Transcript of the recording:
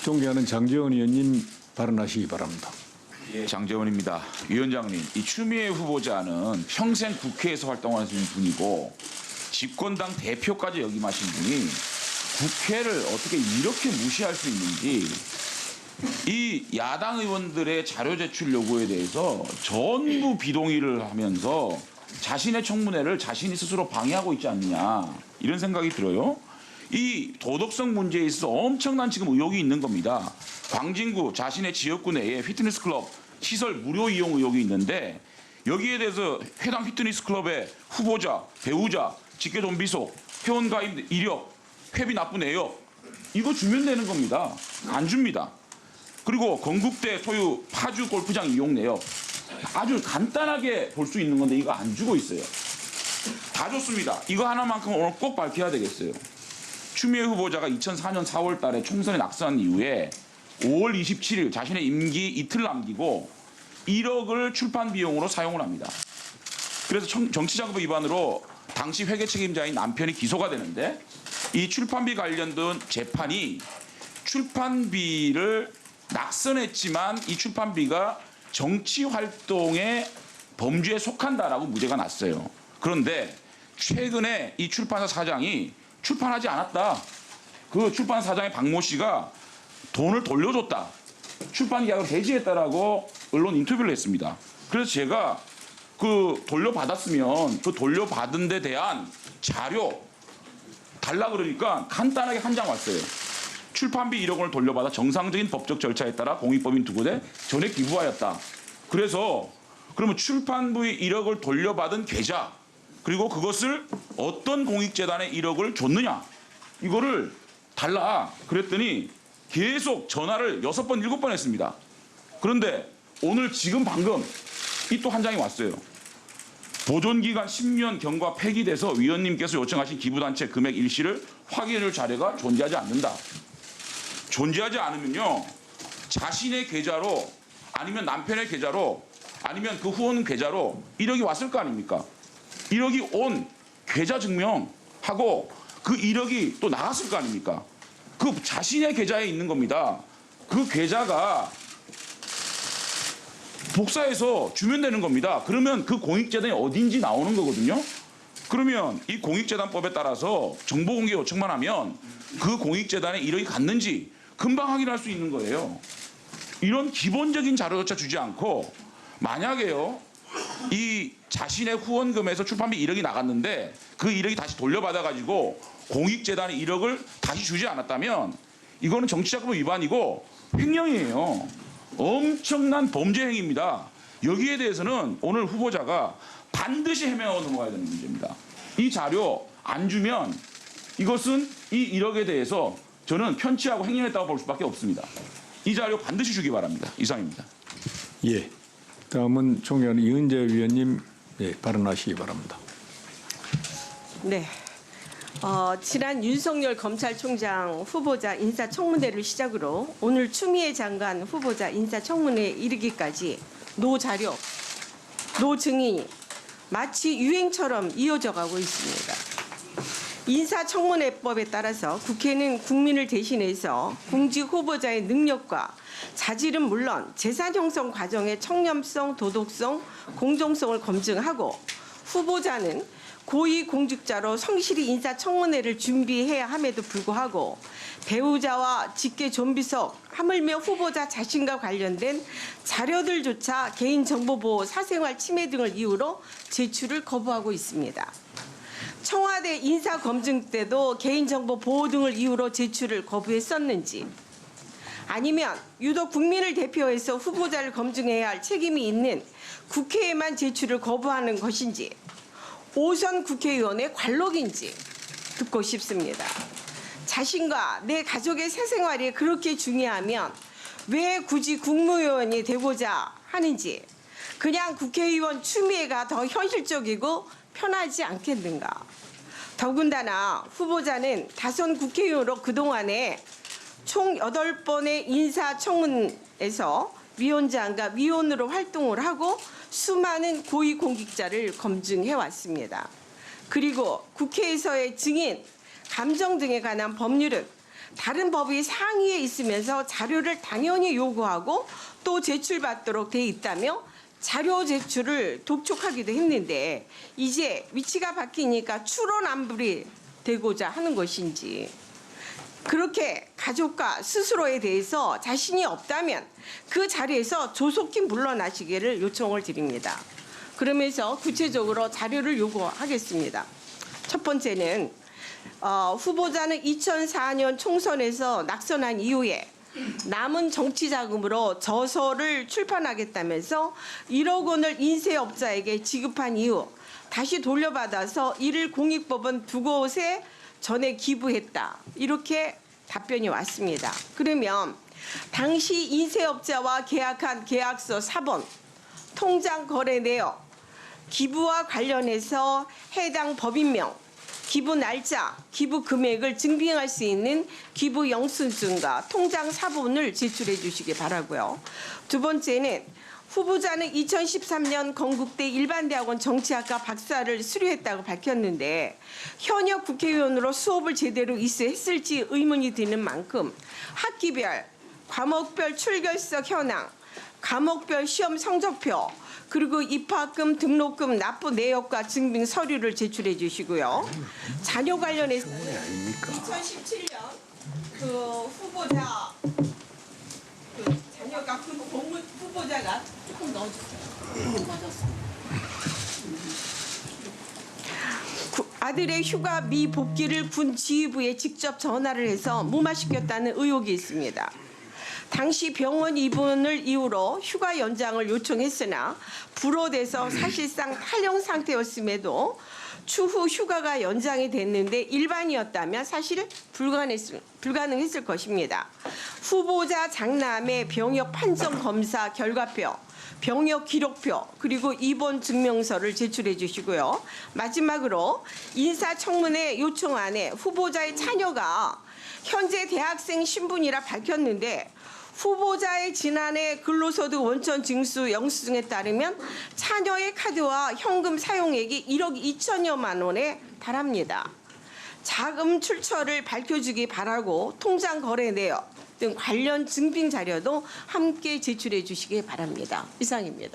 존경하는 장제원 의원님 발언하시기 바랍니다. 예, 장제원입니다. 위원장님, 이 추미애 후보자는 평생 국회에서 활동하신 분이고 집권당 대표까지 역임하신 분이 국회를 어떻게 이렇게 무시할 수 있는지, 이 야당 의원들의 자료 제출 요구에 대해서 전부 비동의를 하면서 자신의 청문회를 자신이 스스로 방해하고 있지 않느냐, 이런 생각이 들어요. 이 도덕성 문제에 있어서 엄청난 지금 의혹이 있는 겁니다. 광진구 자신의 지역구 내에 피트니스 클럽 시설 무료 이용 의혹이 있는데, 여기에 대해서 해당 피트니스 클럽의 후보자, 배우자, 직계 좀비속, 회원 가입 이력, 회비 납부 내역, 이거 주면 되는 겁니다. 안 줍니다. 그리고 건국대 소유 파주 골프장 이용 내역, 아주 간단하게 볼 수 있는 건데 이거 안 주고 있어요. 다 줬습니다. 이거 하나만큼 오늘 꼭 밝혀야 되겠어요. 추미애 후보자가 2004년 4월 달에 총선에 낙선한 이후에 5월 27일 자신의 임기 이틀 남기고 1억을 출판 비용으로 사용을 합니다. 그래서 정치자금 위반으로 당시 회계 책임자인 남편이 기소가 되는데, 이 출판비 관련된 재판이 출판비를 낙선했지만 이 출판비가 정치활동의 범주에 속한다라고 무죄가 났어요. 그런데 최근에 이 출판사 사장이 출판하지 않았다, 그 출판사 사장의 박모 씨가 돈을 돌려줬다, 출판 계약을 해지했다라고 언론 인터뷰를 했습니다. 그래서 제가 그 돌려받았으면 그 돌려받은 데 대한 자료 달라 그러니까 간단하게 한 장 왔어요. 출판비 1억 원을 돌려받아 정상적인 법적 절차에 따라 공익법인 두 곳에 전액 기부하였다. 그래서 그러면 출판비 1억을 돌려받은 계좌, 그리고 그것을 어떤 공익재단에 1억을 줬느냐, 이거를 달라 그랬더니 계속 전화를 6번, 7번 했습니다. 그런데 오늘 지금 방금 이 또 한 장이 왔어요. 보존기간 10년 경과 폐기돼서 위원님께서 요청하신 기부단체 금액 일시를 확인할 자료가 존재하지 않는다. 존재하지 않으면요, 자신의 계좌로 아니면 남편의 계좌로 아니면 그 후원 계좌로 1억이 왔을 거 아닙니까? 1억이 온 계좌 증명하고 그 1억이 또 나갔을 거 아닙니까? 그 자신의 계좌에 있는 겁니다. 그 계좌가 복사해서 주면 되는 겁니다. 그러면 그 공익재단이 어딘지 나오는 거거든요. 그러면 이 공익재단법에 따라서 정보공개 요청만 하면 그 공익재단에 1억이 갔는지 금방 확인할 수 있는 거예요. 이런 기본적인 자료조차 주지 않고, 만약에요, 이 자신의 후원금에서 출판비 1억이 나갔는데 그 1억이 다시 돌려받아가지고 공익재단에 1억을 다시 주지 않았다면 이거는 정치자금 위반이고 횡령이에요. 엄청난 범죄 행위입니다. 여기에 대해서는 오늘 후보자가 반드시 해명하고 넘어가야 되는 문제입니다. 이 자료 안 주면 이것은 이 1억에 대해서 저는 편취하고 횡령했다고 볼 수밖에 없습니다. 이 자료 반드시 주기 바랍니다. 이상입니다. 예. 다음은 존경하는 이은재 위원님 발언하시기 바랍니다. 네. 지난 윤석열 검찰총장 후보자 인사청문회를 시작으로 오늘 추미애 장관 후보자 인사청문회에 이르기까지 노 자료, 노 증인이 마치 유행처럼 이어져 가고 있습니다. 인사청문회법에 따라서 국회는 국민을 대신해서 공직 후보자의 능력과 자질은 물론 재산 형성 과정의 청렴성, 도덕성, 공정성을 검증하고, 후보자는 고위공직자로 성실히 인사청문회를 준비해야 함에도 불구하고 배우자와 직계 좀비석, 하물며 후보자 자신과 관련된 자료들조차 개인정보보호, 사생활 침해 등을 이유로 제출을 거부하고 있습니다. 청와대 인사검증 때도 개인정보 보호 등을 이유로 제출을 거부했었는지, 아니면 유독 국민을 대표해서 후보자를 검증해야 할 책임이 있는 국회에만 제출을 거부하는 것인지, 오선 국회의원의 관록인지 듣고 싶습니다. 자신과 내 가족의 사생활이 그렇게 중요하면 왜 굳이 국무위원이 되고자 하는지, 그냥 국회의원 추미애가 더 현실적이고 편하지 않겠는가. 더군다나 후보자는 다선 국회의원으로 그동안에 총 8번의 인사청문에서 위원장과 위원으로 활동을 하고 수많은 고위공직자를 검증해 왔습니다. 그리고 국회에서의 증인, 감정 등에 관한 법률은 다른 법이 상위에 있으면서 자료를 당연히 요구하고 또 제출받도록 돼 있다며 자료 제출을 독촉하기도 했는데 이제 위치가 바뀌니까 추론안불이 되고자 하는 것인지, 그렇게 가족과 스스로에 대해서 자신이 없다면 그 자리에서 조속히 물러나시기를 요청을 드립니다. 그러면서 구체적으로 자료를 요구하겠습니다. 첫 번째는 후보자는 2004년 총선에서 낙선한 이후에 남은 정치 자금으로 저서를 출판하겠다면서 1억 원을 인쇄업자에게 지급한 이후 다시 돌려받아서 이를 공익법원 두 곳에 전에 기부했다, 이렇게 답변이 왔습니다. 그러면 당시 인쇄업자와 계약한 계약서 사본, 통장 거래 내역, 기부와 관련해서 해당 법인명, 기부 날짜, 기부 금액을 증빙할 수 있는 기부 영수증과 통장 사본을 제출해 주시기 바라고요. 두 번째는 후보자는 2013년 건국대 일반대학원 정치학과 박사를 수료했다고 밝혔는데 현역 국회의원으로 수업을 제대로 이수했을지 의문이 드는 만큼 학기별, 과목별 출결석 현황, 과목별 시험 성적표, 그리고 입학금, 등록금 납부 내역과 증빙 서류를 제출해 주시고요. 자녀 관련해서 2017년 그 후보자 자녀가 그 공무 후보자가 조금 넣어주세요. 아들의 휴가 미복귀를 군 지휘부에 직접 전화를 해서 무마시켰다는 의혹이 있습니다. 당시 병원 입원을 이유로 휴가 연장을 요청했으나 불허돼서 사실상 탈영 상태였음에도 추후 휴가가 연장이 됐는데 일반이었다면 사실 불가능했을 것입니다. 후보자 장남의 병역 판정 검사 결과표, 병역 기록표, 그리고 입원 증명서를 제출해 주시고요. 마지막으로 인사청문회 요청안에 후보자의 자녀가 현재 대학생 신분이라 밝혔는데 후보자의 지난해 근로소득 원천 징수 영수증에 따르면 자녀의 카드와 현금 사용액이 1억 2천여만 원에 달합니다. 자금 출처를 밝혀주기 바라고 통장 거래 내역 등 관련 증빙 자료도 함께 제출해 주시기 바랍니다. 이상입니다.